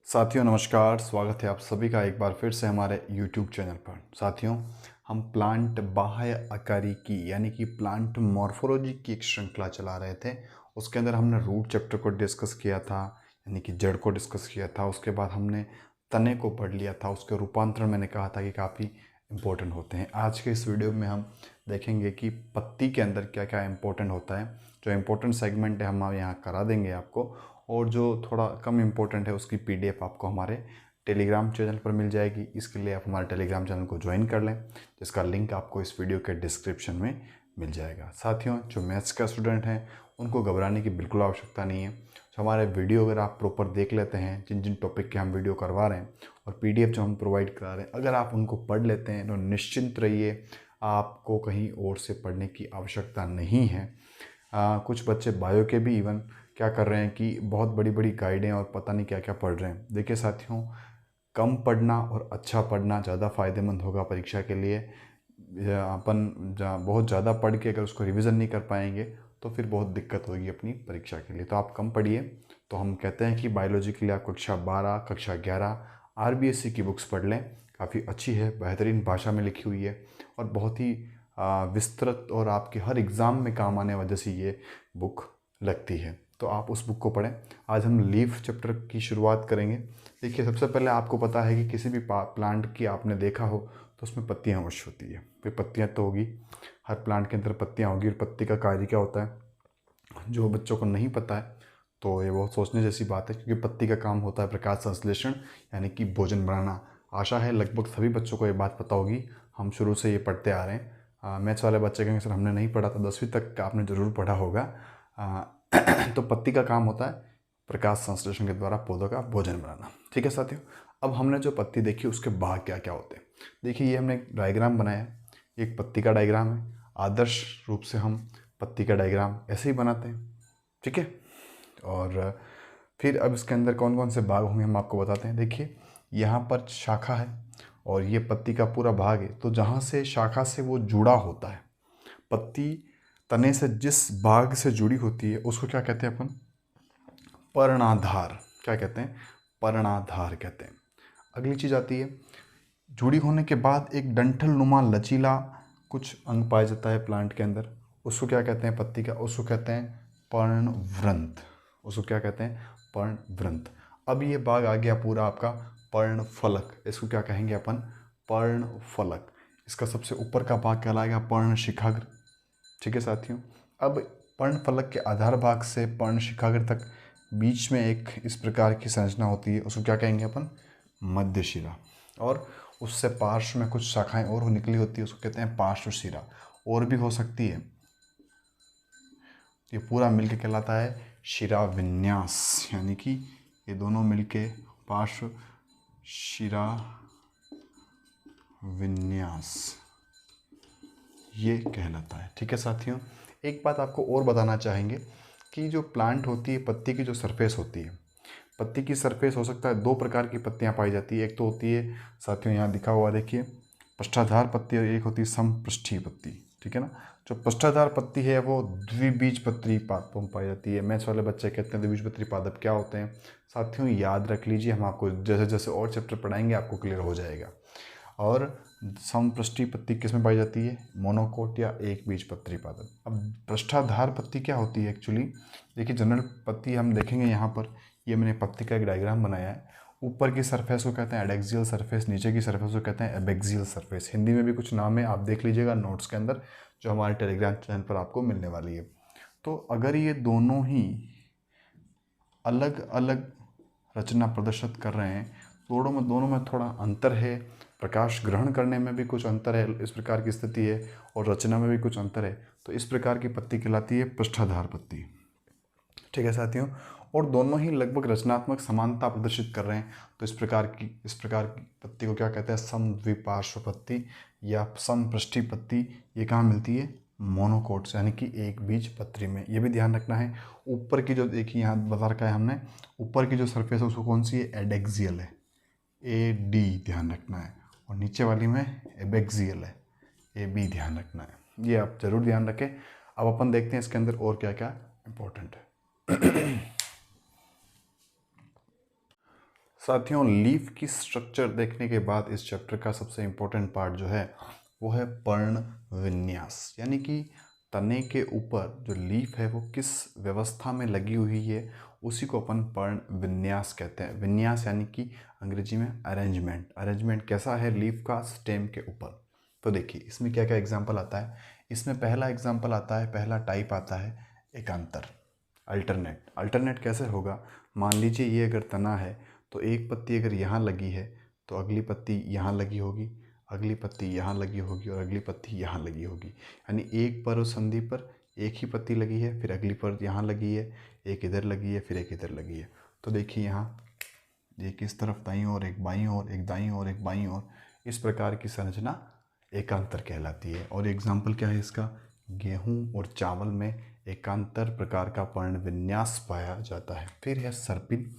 साथियों नमस्कार, स्वागत है आप सभी का एक बार फिर से हमारे YouTube चैनल पर। साथियों, हम प्लांट बाह्य आकारिकी यानी कि प्लांट मॉर्फोलॉजी की एक श्रृंखला चला रहे थे। उसके अंदर हमने रूट चैप्टर को डिस्कस किया था, यानी कि जड़ को डिस्कस किया था। उसके बाद हमने तने को पढ़ लिया था, उसके रूपांतरण मैंने कहा था कि काफ़ी इम्पोर्टेंट होते हैं। आज के इस वीडियो में हम देखेंगे कि पत्ती के अंदर क्या क्या इम्पोर्टेंट होता है। जो इम्पोर्टेंट सेगमेंट है हम यहाँ करा देंगे आपको, और जो थोड़ा कम इम्पोर्टेंट है उसकी पीडीएफ आपको हमारे टेलीग्राम चैनल पर मिल जाएगी। इसके लिए आप हमारे टेलीग्राम चैनल को ज्वाइन कर लें, जिसका लिंक आपको इस वीडियो के डिस्क्रिप्शन में मिल जाएगा। साथियों, जो मैथ्स का स्टूडेंट हैं उनको घबराने की बिल्कुल आवश्यकता नहीं है। तो हमारे वीडियो अगर आप प्रॉपर देख लेते हैं, जिन जिन टॉपिक के हम वीडियो करवा रहे हैं और पीडीएफ जो हम प्रोवाइड करा रहे हैं, अगर आप उनको पढ़ लेते हैं तो निश्चिंत रहिए, आपको कहीं और से पढ़ने की आवश्यकता नहीं है। कुछ बच्चे बायो के भी इवन क्या कर रहे हैं कि बहुत बड़ी बड़ी गाइडें और पता नहीं क्या क्या पढ़ रहे हैं। देखिए साथियों, कम पढ़ना और अच्छा पढ़ना ज़्यादा फ़ायदेमंद होगा परीक्षा के लिए। बहुत ज़्यादा पढ़ के अगर उसको रिवीजन नहीं कर पाएंगे तो फिर बहुत दिक्कत होगी अपनी परीक्षा के लिए। तो आप कम पढ़िए। तो हम कहते हैं कि बायोलॉजी के लिए आप कक्षा 12, कक्षा 11 आरबीएससी की बुक्स पढ़ लें। काफ़ी अच्छी है, बेहतरीन भाषा में लिखी हुई है और बहुत ही विस्तृत और आपके हर एग्ज़ाम में काम आने वजह से ये बुक लगती है। तो आप उस बुक को पढ़ें। आज हम लीफ चैप्टर की शुरुआत करेंगे। देखिए, सबसे पहले आपको पता है कि किसी भी प्लांट की आपने देखा हो तो उसमें पत्तियाँ अवश्य होती है। फिर पत्तियाँ तो होगी, हर प्लांट के अंदर पत्तियाँ होगी। और पत्ती का कार्य क्या होता है, जो बच्चों को नहीं पता है तो ये बहुत सोचने जैसी बात है, क्योंकि पत्ती का काम होता है प्रकाश संश्लेषण, यानी कि भोजन बनाना। आशा है लगभग सभी बच्चों को ये बात पता होगी, हम शुरू से ये पढ़ते आ रहे हैं। मैथ्स वाले बच्चे कहेंगे सर हमने नहीं पढ़ा, तो 10वीं तक का आपने ज़रूर पढ़ा होगा। तो पत्ती का काम होता है प्रकाश संश्लेषण के द्वारा पौधों का भोजन बनाना। ठीक है साथियों, अब हमने जो पत्ती देखी उसके भाग क्या क्या होते हैं। देखिए, ये हमने एक डायग्राम बनाया है, एक पत्ती का डायग्राम है। आदर्श रूप से हम पत्ती का डायग्राम ऐसे ही बनाते हैं, ठीक है। और फिर अब इसके अंदर कौन कौन से भाग होंगे हम आपको बताते हैं। देखिए, यहाँ पर शाखा है और ये पत्ती का पूरा भाग है। तो जहाँ से शाखा से वो जुड़ा होता है, पत्ती तने से जिस भाग से जुड़ी होती है उसको क्या कहते हैं अपन, पर्णाधार। क्या कहते हैं, पर्णाधार कहते हैं। अगली चीज़ आती है, जुड़ी होने के बाद एक डंठल नुमा लचीला कुछ अंग पाया जाता है प्लांट के अंदर। उसको क्या कहते हैं, पत्ती का, उसको कहते हैं पर्णवृंत। उसको क्या कहते हैं, पर्णवृंत। अब ये भाग आ गया पूरा आपका पर्णफलक। इसको क्या कहेंगे अपन, पर्णफलक। इसका सबसे ऊपर का भाग कहलाएगा पर्णशिखाग्र। ठीक है साथियों, अब पर्णफलक के आधार भाग से पर्णशिखाग्र तक बीच में एक इस प्रकार की संरचना होती है, उसको क्या कहेंगे अपन, मध्यशिरा। और उससे पार्श्व में कुछ शाखाएं और निकली होती है, उसको कहते हैं पार्श्व शिरा। और भी हो सकती है, ये पूरा मिलके कहलाता है शिरा विन्यास, यानी कि ये दोनों मिलके पार्श्व शिरा विन्यास ये कहलाता है। ठीक है साथियों, एक बात आपको और बताना चाहेंगे कि जो प्लांट होती है, पत्ती की जो सरफेस होती है, पत्ती की सरफेस हो सकता है दो प्रकार की पत्तियां पाई जाती है। एक तो होती है साथियों यहाँ दिखा हुआ देखिए, पृष्ठाधार पत्ती, और एक होती है समपृष्ठीय पत्ती। ठीक है ना। जो पृष्ठाधार पत्ती है वो द्विबीजपत्री पादपों में पाई जाती है। मैथ्स वाले बच्चे कहते हैं द्विबीजपत्री पादप क्या होते हैं। साथियों याद रख लीजिए, हम आपको जैसे जैसे और चैप्टर पढ़ाएंगे आपको क्लियर हो जाएगा। और समपृष्ठीय पत्ती किसमें पाई जाती है, मोनोकोट या एक बीजपत्री पादप। अब पृष्ठाधार पत्ती क्या होती है एक्चुअली, देखिए जनरल पत्ती हम देखेंगे यहाँ पर, ये मैंने पत्ती का एक डायग्राम बनाया है। ऊपर की सरफेस को कहते हैं एडेक्सियल सरफेस, नीचे की सरफेस को कहते हैं एबेक्सियल सरफेस। हिंदी में भी कुछ नाम है, आप देख लीजिएगा नोट्स के अंदर, जो हमारे टेलीग्राम चैनल पर आपको मिलने वाली है। तो अगर ये दोनों ही अलग अलग रचना प्रदर्शित कर रहे हैं, दोनों में थोड़ा अंतर है, प्रकाश ग्रहण करने में भी कुछ अंतर है, इस प्रकार की स्थिति है, और रचना में भी कुछ अंतर है, तो इस प्रकार की पत्ती कहलाती है पृष्ठाधार पत्ती। ठीक है साथियों, और दोनों ही लगभग रचनात्मक समानता प्रदर्शित कर रहे हैं, तो इस प्रकार की पत्ती को क्या कहते हैं, समद्विपार्श्व पत्ती या समपृष्ठीय पत्ती। ये कहाँ मिलती है, मोनोकोट्स, यानी कि एक बीज पत्री में। ये भी ध्यान रखना है। ऊपर की जो देखिए यहाँ बता रखा है हमने, ऊपर की जो सरफेस है उसको कौन सी है, एडेक्सियल है, AD ध्यान रखना है, और नीचे वाली में एबेक्सियल है, AB ध्यान रखना है। ये आप जरूर ध्यान रखें। अब अपन देखते हैं इसके अंदर और क्या क्या इंपॉर्टेंट है। साथियों, लीफ की स्ट्रक्चर देखने के बाद इस चैप्टर का सबसे इम्पोर्टेंट पार्ट जो है वो है पर्ण विन्यास, यानी कि तने के ऊपर जो लीफ है वो किस व्यवस्था में लगी हुई है, उसी को अपन पर्ण विन्यास कहते हैं। विन्यास यानी कि अंग्रेजी में अरेंजमेंट। अरेंजमेंट कैसा है लीफ का स्टेम के ऊपर। तो देखिए इसमें क्या क्या एग्जाम्पल आता है। इसमें पहला एग्जाम्पल आता है, पहला टाइप आता है एकांतर, अल्टरनेट। अल्टरनेट कैसे होगा, मान लीजिए ये अगर तना है तो एक पत्ती अगर यहाँ लगी है तो अगली पत्ती यहाँ लगी होगी, अगली पत्ती यहाँ लगी होगी और अगली पत्ती यहाँ लगी होगी। यानी एक पर्व संधि पर एक ही पत्ती लगी है, फिर अगली पर यहाँ लगी है, एक इधर लगी है, फिर एक इधर लगी है। तो देखिए यहाँ एक इस तरफ दाईं ओर, एक बाईं ओर, एक दाईं ओर, एक बाईं ओर, इस प्रकार की संरचना एकांतर कहलाती है। और एग्जाम्पल क्या है इसका, गेहूँ और चावल में एकांतर प्रकार का पर्ण विन्यास पाया जाता है। फिर है सर्पिल।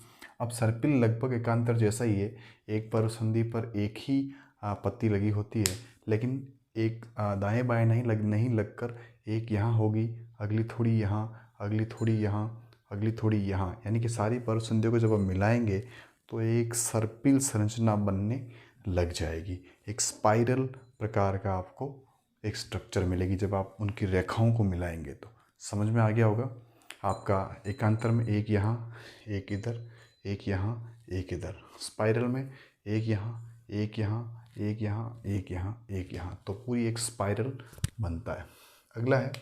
अब सर्पिल लगभग एकांतर जैसा ही है, एक पर्व संधि पर एक ही पत्ती लगी होती है, लेकिन एक दाएं बाएं नहीं लगकर एक यहाँ होगी, अगली थोड़ी यहाँ, अगली थोड़ी यहाँ, अगली थोड़ी यहाँ, यानी कि सारी पर्व संधियों को जब हम मिलाएंगे तो एक सर्पिल संरचना बनने लग जाएगी। एक स्पाइरल प्रकार का आपको एक स्ट्रक्चर मिलेगी जब आप उनकी रेखाओं को मिलाएंगे। तो समझ में आ गया होगा आपका। एकांतर में एक यहाँ, एक इधर, एक यहाँ, एक इधर। स्पाइरल में एक यहाँ, एक यहाँ, एक यहाँ, एक यहाँ, एक यहाँ, तो पूरी एक स्पाइरल बनता है। अगला है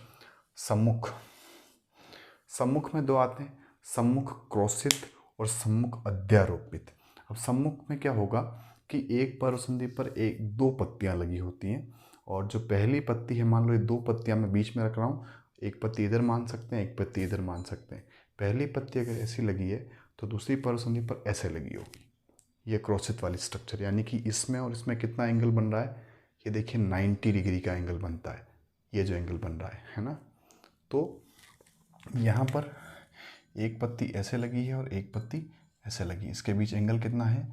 सम्मुख। सम्मुख में दो आते हैं, सम्मुख क्रोशित और सम्मुख अध्यारोपित। अब सम्मुख में क्या होगा कि एक पर्व संधि पर एक दो पत्तियां लगी होती हैं, और जो पहली पत्ती है, मान लो ये दो पत्तियां मैं बीच में रख रहा हूँ, एक पत्ती इधर मान सकते हैं, एक पत्ती इधर मान सकते हैं। पहली पत्ती अगर ऐसी लगी है तो दूसरी पर्व संधि पर ऐसे लगी होगी। ये क्रोशित वाली स्ट्रक्चर, यानी कि इसमें और इसमें कितना एंगल बन रहा है, ये देखिए 90 डिग्री का एंगल बनता है, ये जो एंगल बन रहा है ना। तो यहाँ पर एक पत्ती ऐसे लगी है और एक पत्ती ऐसे लगी, इसके बीच एंगल कितना है,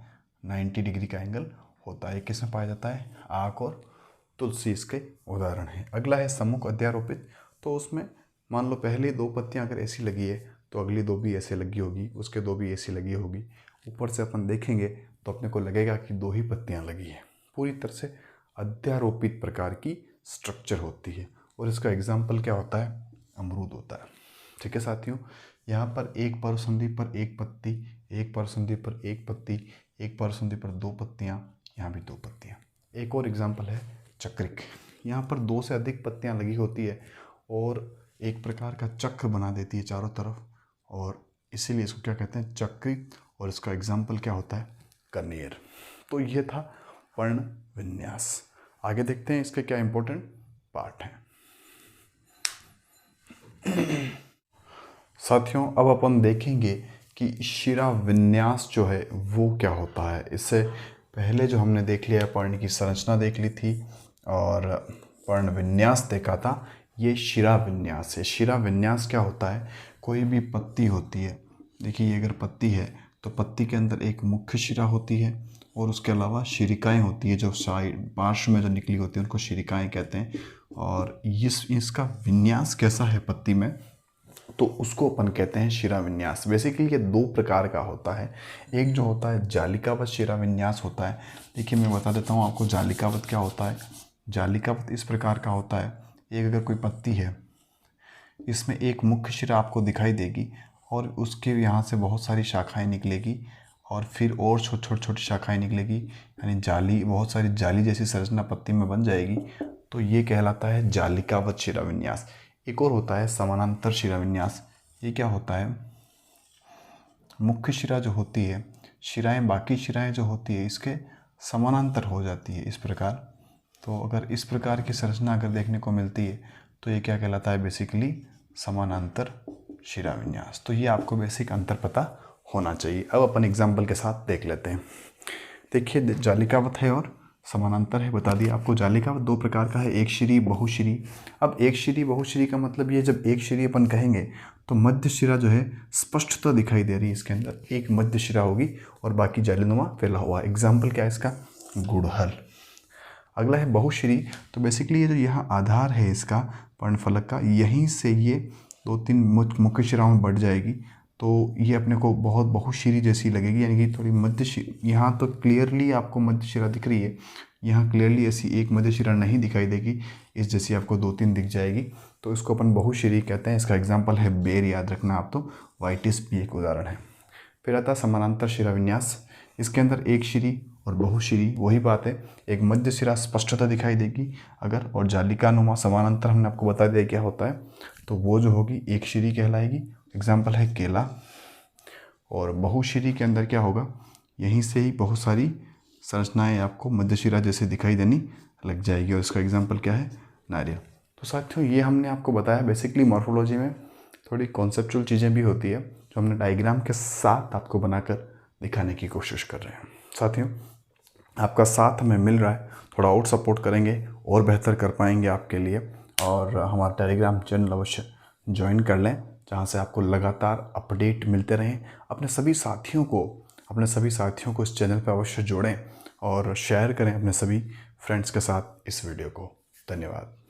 90 डिग्री का एंगल होता है। किसमें पाया जाता है, आक और तुलसी इसके उदाहरण है। अगला है सम्मुख अध्यारोपित। तो उसमें मान लो पहले दो पत्तियां अगर ऐसी लगी है तो अगली दो भी ऐसे लगी होगी, उसके दो भी ऐसी लगी होगी। ऊपर से अपन देखेंगे तो अपने को लगेगा कि दो ही पत्तियां लगी है। पूरी तरह से अध्यारोपित प्रकार की स्ट्रक्चर होती है। और इसका एग्जाम्पल क्या होता है, अमरूद होता है। ठीक है साथियों, यहाँ पर एक पर्व संधि पर एक पत्ती, एक पर्व संधि पर एक पत्ती, एक पर्व संधि पर दो पत्तियाँ, यहाँ भी दो पत्तियाँ। एक और एग्जाम्पल है चक्रिक। यहाँ पर दो से अधिक पत्तियाँ लगी होती है और एक प्रकार का चक्र बना देती है चारों तरफ, और इसीलिए इसको क्या कहते हैं, चक्रिक। और इसका एग्जाम्पल क्या होता है, कनेर। तो ये था पर्ण विन्यास। आगे देखते हैं इसके क्या इंपॉर्टेंट पार्ट हैं। साथियों, अब अपन देखेंगे कि शिरा विन्यास जो है वो क्या होता है। इससे पहले जो हमने देख लिया, पर्ण की संरचना देख ली थी और पर्ण विन्यास देखा था, ये शिरा विन्यास है। शिरा विन्यास क्या होता है, कोई भी पत्ती होती है, देखिए ये अगर पत्ती है तो पत्ती के अंदर एक मुख्य शिरा होती है और उसके अलावा शिरिकाएँ होती है, जो साइड पार्श्व में जो निकली होती है उनको शिरिकाएँ कहते हैं। और इसका विन्यास कैसा है पत्ती में, तो उसको अपन कहते हैं शिरा विन्यास। बेसिकली ये दो प्रकार का होता है। एक जो होता है जालिकावत शिरा विन्यास होता है। देखिए मैं बता देता हूँ आपको जालिकावत क्या होता है। जालिकावत इस प्रकार का होता है, एक अगर कोई पत्ती है, इसमें एक मुख्य शिरा आपको दिखाई देगी और उसके यहाँ से बहुत सारी शाखाएं निकलेगी और फिर और छोटी शाखाएं निकलेगी, यानी जाली, बहुत सारी जाली जैसी संरचना पत्ती में बन जाएगी। तो ये कहलाता है जालिकावत शिरा विन्यास। एक और होता है समानांतर शिरा विन्यास। ये क्या होता है, मुख्य शिरा जो होती है, शिराएं, बाकी शिराएं जो होती है इसके समानांतर हो जाती है इस प्रकार। तो अगर इस प्रकार की संरचना अगर देखने को मिलती है तो ये क्या कहलाता है, बेसिकली समानांतर शिरा विन्यास। तो ये आपको बेसिक अंतर पता होना चाहिए। अब अपन एग्जाम्पल के साथ देख लेते हैं। देखिए जालिकावत है और समानांतर है, बता दिया आपको। जालिकावत दो प्रकार का है, एक शिरी, बहुशिरी। अब एक शिरी बहुशिरी का मतलब ये, जब एक शिरी अपन कहेंगे तो मध्य शिरा जो है स्पष्टता दिखाई दे रही है, इसके अंदर एक मध्य शिरा होगी और बाकी जालीनुमा फैला हुआ। एग्जाम्पल क्या है इसका, गुड़हल। अगला है बहुशिरी। तो बेसिकली ये जो यहाँ आधार है इसका पर्णफलक का, यहीं से ये दो तीन मुख्य शिराओं में बढ़ जाएगी, तो ये अपने को बहुत बहुशिरी जैसी लगेगी, यानी कि थोड़ी मध्य यहाँ तो क्लियरली आपको मध्य शिरा दिख रही है, यहाँ क्लियरली ऐसी एक मध्य शिरा नहीं दिखाई देगी, इस जैसी आपको 2-3 दिख जाएगी। तो इसको अपन बहुशिरी कहते हैं। इसका एग्जाम्पल है बेर, याद रखना आप, तो वाइटिस भी एक उदाहरण है। फिर आता है समानांतर शिरा विन्यास। इसके अंदर एक शिरी और बहुशिरी वही बात है, एक मध्य सिरा स्पष्टता दिखाई देगी अगर, और जालिकानुमा समानांतर हमने आपको बता दिया क्या होता है, तो वो जो होगी एक शिरी कहलाएगी। एग्जाम्पल है केला। और बहुशिरी के अंदर क्या होगा, यहीं से ही बहुत सारी संरचनाएं आपको मध्य शिरा जैसे दिखाई देनी लग जाएगी, और इसका एग्जाम्पल क्या है, नारियल। तो साथियों ये हमने आपको बताया। बेसिकली मॉर्फोलॉजी में थोड़ी कॉन्सेप्चुअल चीज़ें भी होती है जो हमने डायग्राम के साथ आपको बनाकर दिखाने की कोशिश कर रहे हैं। साथियों आपका साथ हमें मिल रहा है, थोड़ा और सपोर्ट करेंगे और बेहतर कर पाएंगे आपके लिए। और हमारा टेलीग्राम चैनल अवश्य ज्वाइन कर लें, जहाँ से आपको लगातार अपडेट मिलते रहें। अपने सभी साथियों को इस चैनल पर अवश्य जोड़ें और शेयर करें अपने सभी फ्रेंड्स के साथ इस वीडियो को। धन्यवाद।